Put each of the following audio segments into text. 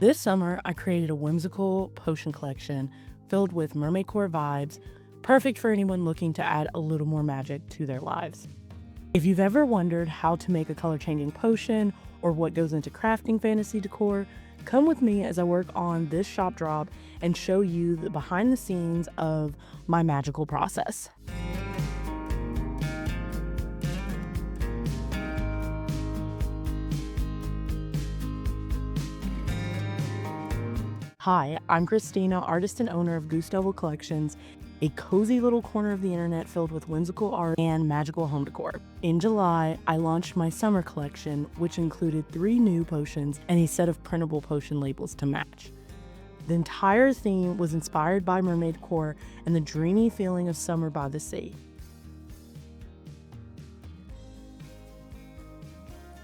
This summer, I created a whimsical potion collection filled with mermaid core vibes, perfect for anyone looking to add a little more magic to their lives. If you've ever wondered how to make a color-changing potion or what goes into crafting fantasy decor, come with me as I work on this shop drop and show you the behind the scenes of my magical process. Hi, I'm Christina, artist and owner of Goose Devil Collections, a cozy little corner of the internet filled with whimsical art and magical home decor. In July, I launched my summer collection, which included 3 new potions and a set of printable potion labels to match. The entire theme was inspired by mermaid core and the dreamy feeling of summer by the sea.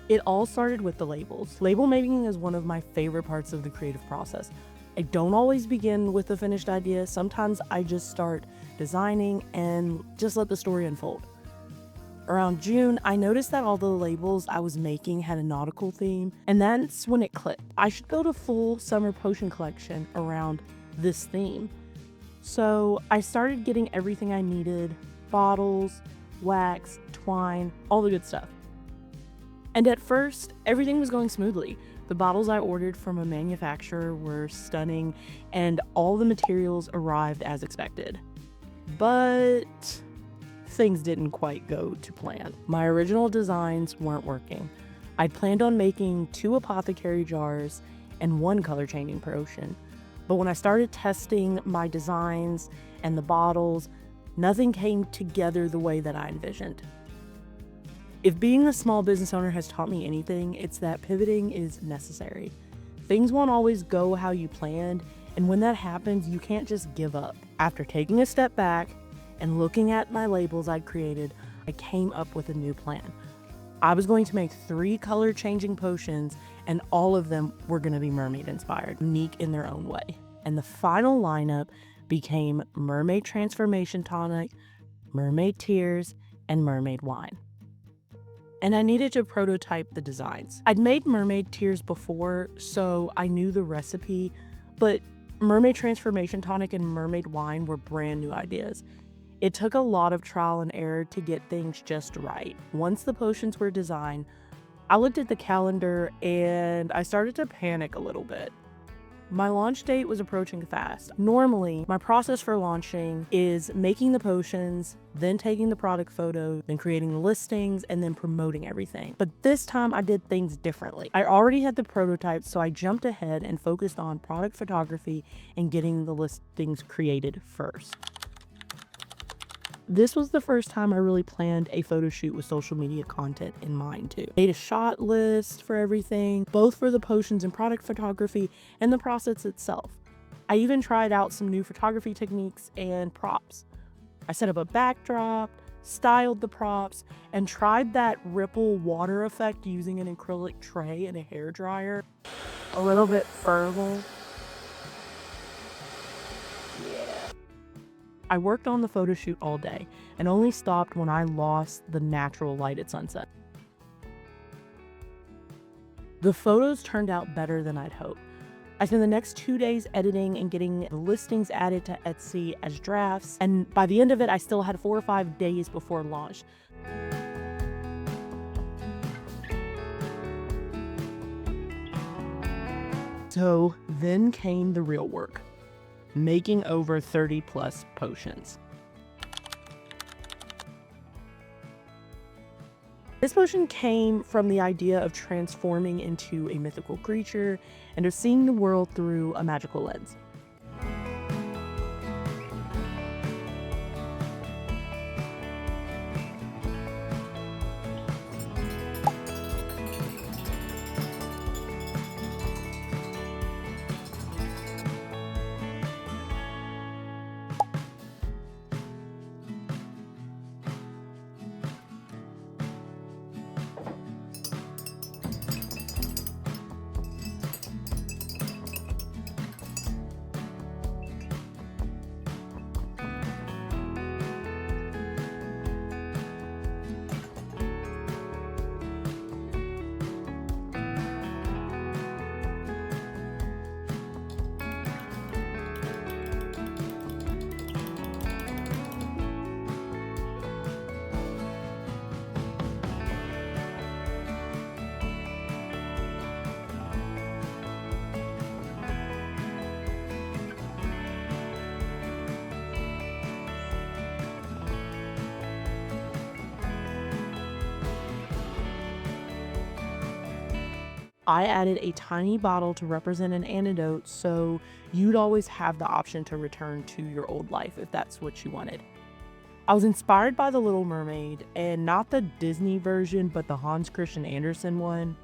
It all started with the labels. Label making is one of my favorite parts of the creative process. I don't always begin with a finished idea. Sometimes I just start designing and just let the story unfold. Around June, I noticed that all the labels I was making had a nautical theme, and that's when it clicked. I should build a full summer potion collection around this theme. So I started getting everything I needed: bottles, wax, twine, all the good stuff. And at first, everything was going smoothly. The bottles I ordered from a manufacturer were stunning, and all the materials arrived as expected. But things didn't quite go to plan. My original designs weren't working. I'd planned on making 2 apothecary jars and 1 color-changing potion. But when I started testing my designs and the bottles, nothing came together the way that I envisioned. If being a small business owner has taught me anything, it's that pivoting is necessary. Things won't always go how you planned, and when that happens, you can't just give up. After taking a step back and looking at my labels I'd created, I came up with a new plan. I was going to make 3 color-changing potions, and all of them were going to be mermaid inspired, unique in their own way. And the final lineup became Mermaid Transformation Tonic, Mermaid Tears, and Mermaid Wine. And I needed to prototype the designs. I'd made Mermaid Tears before, so I knew the recipe, but Mermaid Transformation Tonic and Mermaid Wine were brand new ideas. It took a lot of trial and error to get things just right. Once the potions were designed, I looked at the calendar and I started to panic a little bit. My launch date was approaching fast. Normally, my process for launching is making the potions, then taking the product photo, then creating the listings, and then promoting everything. But this time I did things differently. I already had the prototype, so I jumped ahead and focused on product photography and getting the listings created first. This was the first time I really planned a photo shoot with social media content in mind too. Made a shot list for everything, both for the potions and product photography and the process itself. I even tried out some new photography techniques and props. I set up a backdrop, styled the props, and tried that ripple water effect using an acrylic tray and a hairdryer. A little bit fertile. I worked on the photo shoot all day and only stopped when I lost the natural light at sunset. The photos turned out better than I'd hoped. I spent the next 2 days editing and getting the listings added to Etsy as drafts, and by the end of it, I still had 4 or 5 days before launch. So then came the real work. Making over 30 plus potions. This potion came from the idea of transforming into a mythical creature and of seeing the world through a magical lens. I added a tiny bottle to represent an antidote, so you'd always have the option to return to your old life if that's what you wanted. I was inspired by The Little Mermaid, and not the Disney version, but the Hans Christian Andersen one.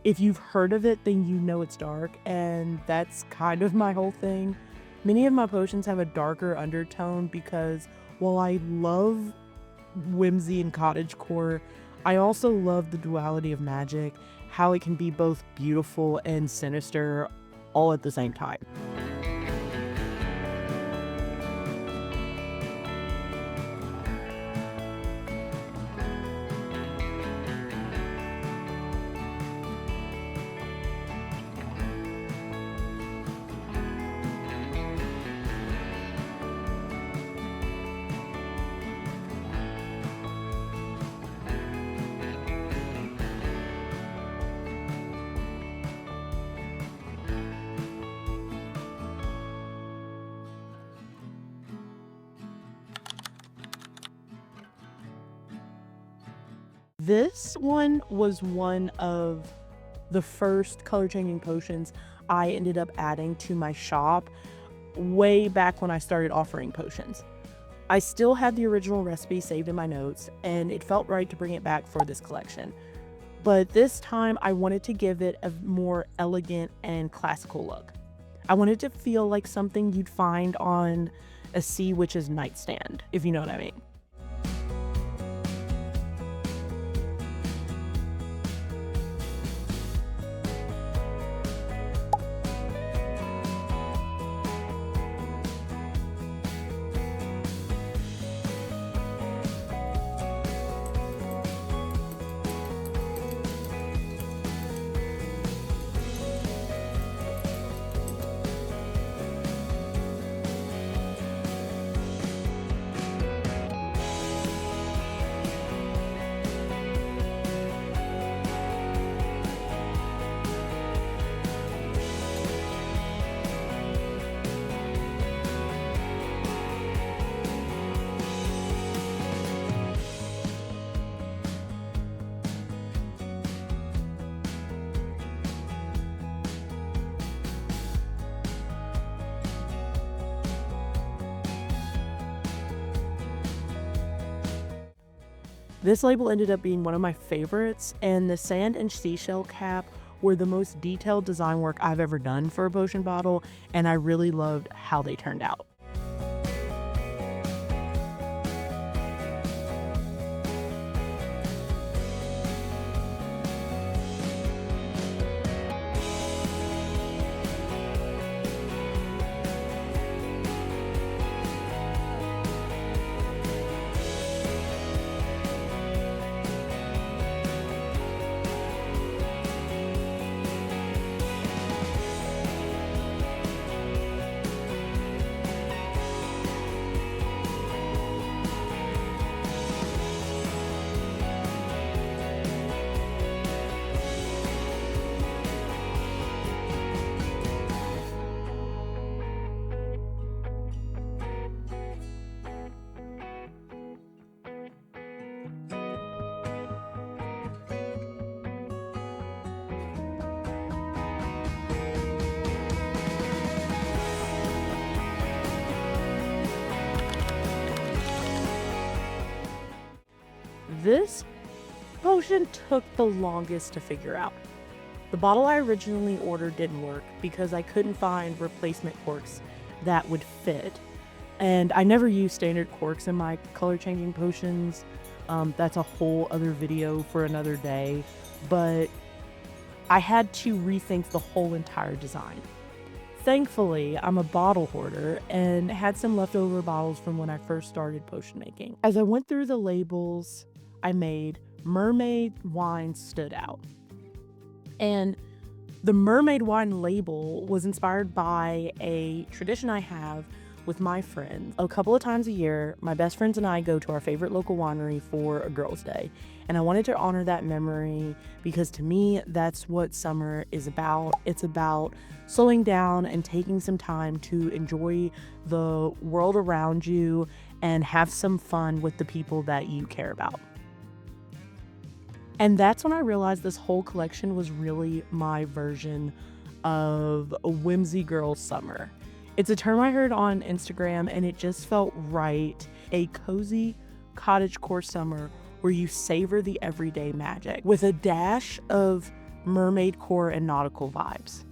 If you've heard of it, then you know it's dark, and that's kind of my whole thing. Many of my potions have a darker undertone because while I love whimsy and cottagecore, I also love the duality of magic, how it can be both beautiful and sinister all at the same time. This one was one of the first color changing potions I ended up adding to my shop way back when I started offering potions. I still had the original recipe saved in my notes, and it felt right to bring it back for this collection. But this time I wanted to give it a more elegant and classical look. I wanted to feel like something you'd find on a sea witch's nightstand, if you know what I mean. This label ended up being one of my favorites, and the sand and seashell cap were the most detailed design work I've ever done for a potion bottle, and I really loved how they turned out. This potion took the longest to figure out. The bottle I originally ordered didn't work because I couldn't find replacement corks that would fit. And I never use standard corks in my color changing potions. That's a whole other video for another day. But I had to rethink the whole entire design. Thankfully, I'm a bottle hoarder and had some leftover bottles from when I first started potion making. As I went through the labels I made, Mermaid wine stood out. And the Mermaid wine label was inspired by a tradition I have with my friends. A couple of times a year, my best friends and I go to our favorite local winery for a girls' day. And I wanted to honor that memory because to me, that's what summer is about. It's about slowing down and taking some time to enjoy the world around you and have some fun with the people that you care about. And that's when I realized this whole collection was really my version of a whimsy girl summer. It's a term I heard on Instagram and it just felt right. A cozy cottagecore summer where you savor the everyday magic with a dash of mermaid core and nautical vibes.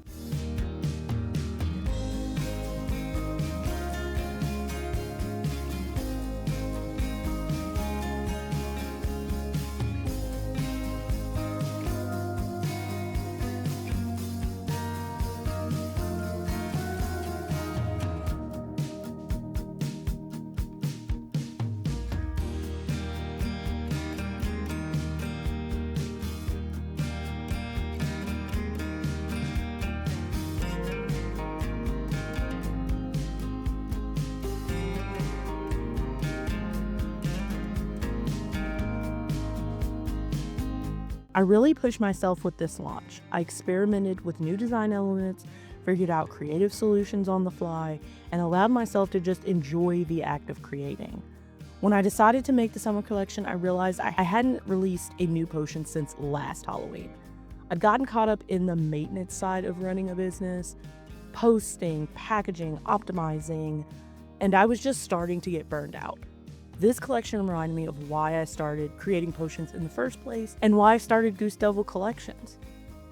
I really pushed myself with this launch. I experimented with new design elements, figured out creative solutions on the fly, and allowed myself to just enjoy the act of creating. When I decided to make the summer collection, I realized I hadn't released a new potion since last Halloween. I'd gotten caught up in the maintenance side of running a business, posting, packaging, optimizing, and I was just starting to get burned out. This collection reminded me of why I started creating potions in the first place and why I started Goose Devil Collections.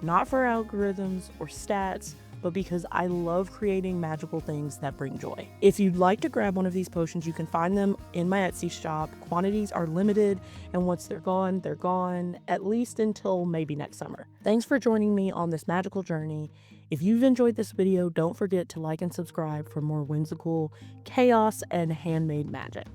Not for algorithms or stats, but because I love creating magical things that bring joy. If you'd like to grab one of these potions, you can find them in my Etsy shop. Quantities are limited, and once they're gone, at least until maybe next summer. Thanks for joining me on this magical journey. If you've enjoyed this video, don't forget to like and subscribe for more whimsical chaos and handmade magic.